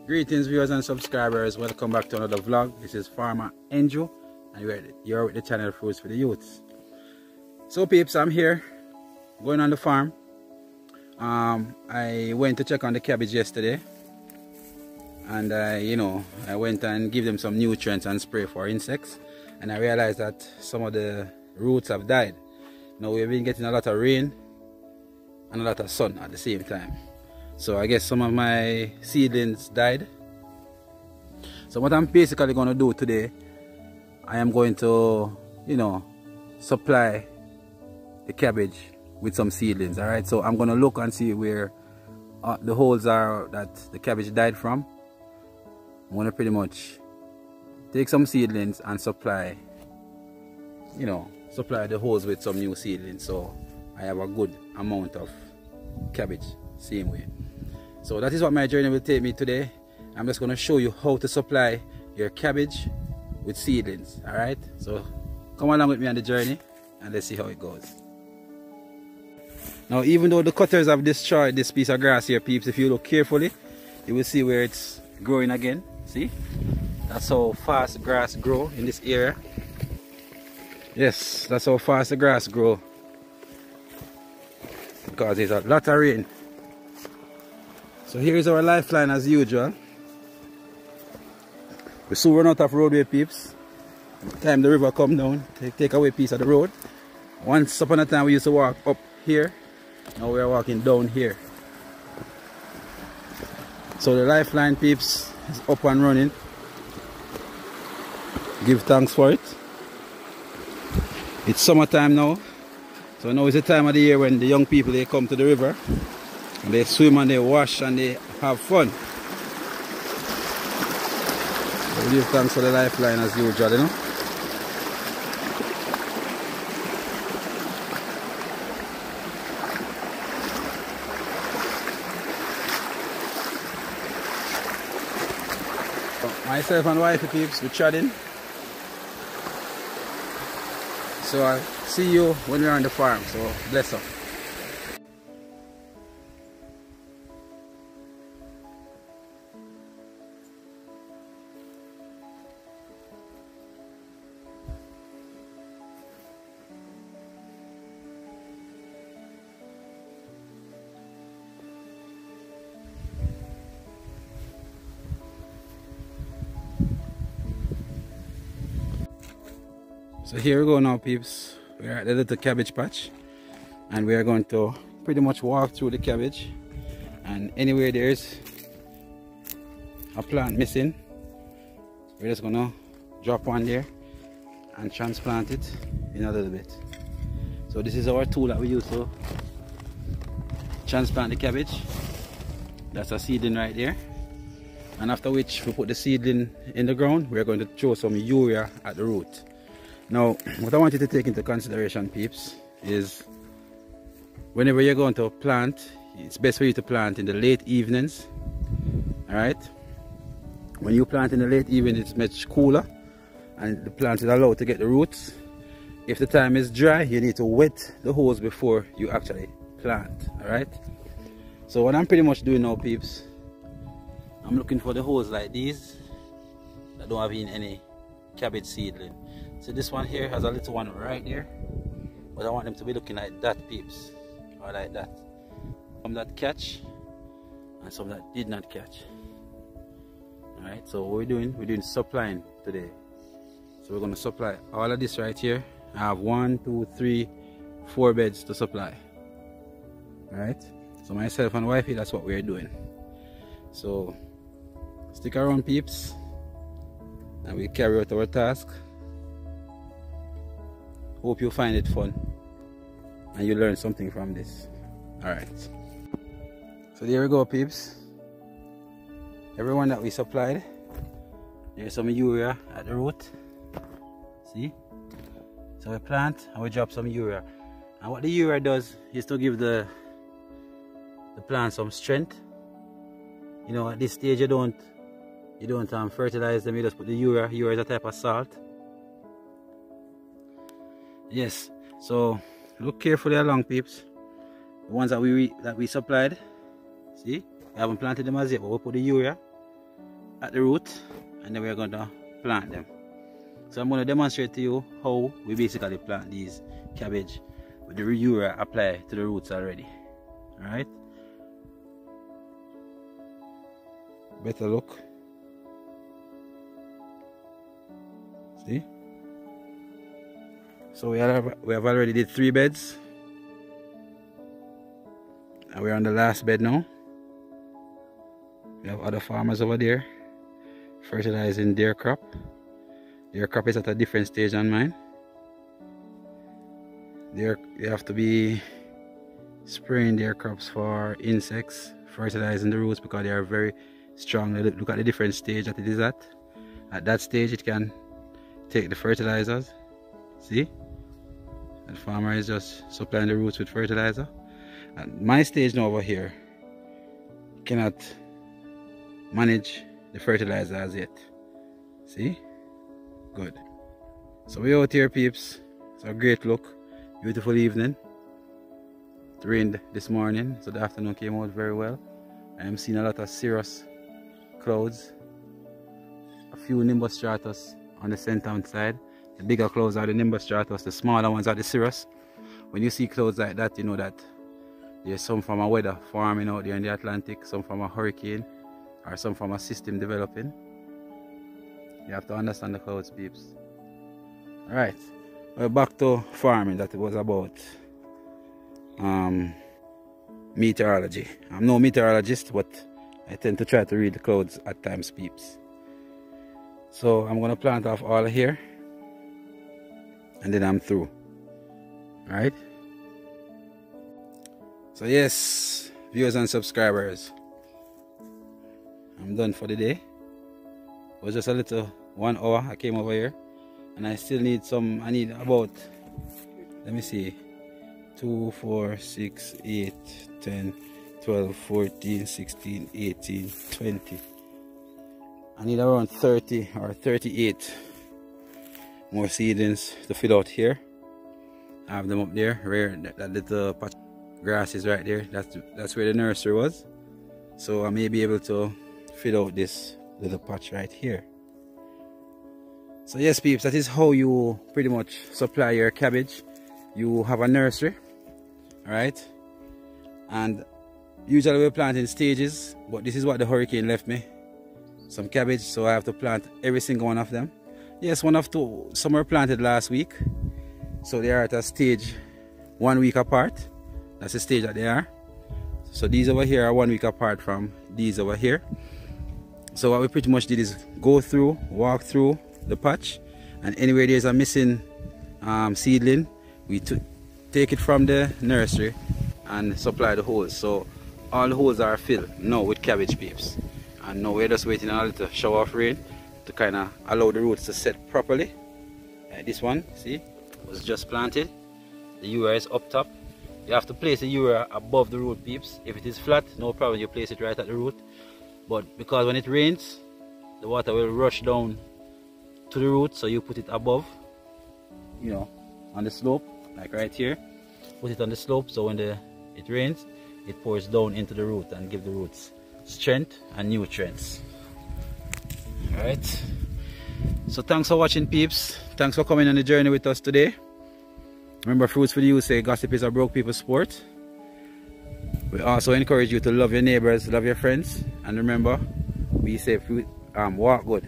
Greetings viewers and subscribers, welcome back to another vlog. This is Farmer Angel and you're with the channel Fruits for the Youths. So peeps, I'm here going on the farm. I went to check on the cabbage yesterday and I went and give them some nutrients and spray for insects, and I realized that some of the roots have died. Now we've been getting a lot of rain and a lot of sun at the same time. So I guess some of my seedlings died. So what I'm basically going to do today, I am going to, supply the cabbage with some seedlings. Alright, so I'm going to look and see where the holes are that the cabbage died from. I'm going to pretty much take some seedlings and supply the holes with some new seedlings. So I have a good amount of cabbage same way. So that is what my journey will take me today. I'm just going to show you how to supply your cabbage with seedlings. Alright, so come along with me on the journey and let's see how it goes. Now, even though the cutters have destroyed this piece of grass here, peeps, if you look carefully, you will see where it's growing again. See, that's how fast grass grow in this area. Yes, that's how fast the grass grow, because there's a lot of rain. So here is our lifeline as usual. We soon run out of roadway, peeps. Time the river come down, take away a piece of the road. Once upon a time we used to walk up here. Now we are walking down here. So the lifeline, peeps, is up and running. Give thanks for it. It's summertime now. So now is the time of the year when the young people, they come to the river. And they swim and they wash and they have fun. So we give thanks for the lifeline as usual, Myself and wifey, peeps, we're chatting. So I'll see you when we're on the farm. So bless up. So here we go now, peeps. We're at the little cabbage patch and we are going to pretty much walk through the cabbage, and anywhere there's a plant missing, we're just gonna drop one there and transplant it in a little bit. So this is our tool that we use to transplant the cabbage. That's a seedling right there, and after which we put the seedling in the ground, we're going to throw some urea at the root. Now, what I want you to take into consideration, peeps, is whenever you're going to plant, it's best for you to plant in the late evenings. Alright? When you plant in the late evening, it's much cooler and the plant is allowed to get the roots. If the time is dry, you need to wet the holes before you actually plant. Alright? So what I'm pretty much doing now, peeps, I'm looking for the holes like these that don't have any cabbage seedling. So this one here has a little one right there, but I want them to be looking like that, peeps, or like that. Some that catch and some that did not catch. Alright, so what we're doing supplying today. So we're going to supply all of this right here. I have 1, 2, 3, 4 beds to supply. Alright, so myself and wifey, that's what we're doing. So stick around, peeps, and we'll carry out our task. Hope you find it fun and you learn something from this. Alright, so there we go, peeps. Everyone that we supplied, there's some urea at the root. See? So we plant and we drop some urea, and what the urea does is to give the plant some strength. At this stage you don't You don't fertilize them, you just put the urea. Urea is a type of salt. Yes, so look carefully along, peeps. The ones that we supplied, see, we haven't planted them as yet, but we'll put the urea at the root and then we're going to plant them. So I'm going to demonstrate to you how we basically plant these cabbage with the urea applied to the roots already. Alright, better look. See, so we have already did 3 beds and we're on the last bed now. We have other farmers over there fertilizing their crop. Their crop is at a different stage than mine. They have to be spraying their crops for insects, fertilizing the roots because they are very strong. Look at the different stage that it is at. At that stage it can take the fertilizers. See? The farmer is just supplying the roots with fertilizer. At my stage now over here, cannot manage the fertilizer as yet. See? Good. So we're out here, peeps. It's a great look. Beautiful evening. It rained this morning, so the afternoon came out very well. I am seeing a lot of cirrus clouds. A few nimbus stratus on the St.Ann side. The bigger clouds are the nimbus stratus, the smaller ones are the cirrus. When you see clouds like that, you know that there's some from a weather forming out there in the Atlantic, some from a hurricane, or some from a system developing. You have to understand the clouds, peeps. Alright, we're back to farming. That was about meteorology. I'm no meteorologist, but I tend to try to read the clouds at times, peeps. So I'm going to plant off all here and then I'm through. Alright, so yes, viewers and subscribers, I'm done for the day. It was just a little 1 hour I came over here and I still need some. I need about, let me see, 2, 4, 6, 8, 10, 12, 14, 16, 18, 20. I need around 30 or 38 more seedlings to fill out here. I have them up there where that little patch of grass is right there. That's where the nursery was. So I may be able to fill out this little patch right here. So yes, peeps, that is how you pretty much supply your cabbage. You have a nursery, alright, and usually we plant in stages, but this is what the hurricane left me, some cabbage, so I have to plant every single one of them. Yes, one of 2, some were planted last week, so they are at a stage 1 week apart. That's the stage that they are. So these over here are 1 week apart from these over here. So what we pretty much did is walk through the patch, and anywhere there's a missing seedling, we take it from the nursery and supply the holes. So all the holes are filled now with cabbage, peeps, and now we're just waiting on a little shower of rain to kind of allow the roots to set properly. This one, see, was just planted. The urea is up top. You have to place the urea above the root, peeps. If it is flat, no problem, you place it right at the root. But because when it rains, the water will rush down to the root, so you put it above, you know, on the slope, like right here. Put it on the slope, so when it rains, it pours down into the root and give the roots strength and nutrients. Alright, so thanks for watching, peeps. Thanks for coming on the journey with us today. Remember, Fruitsfidiyutes say gossip is a broke people's sport. We also encourage you to love your neighbors, love your friends, and remember, we say walk good.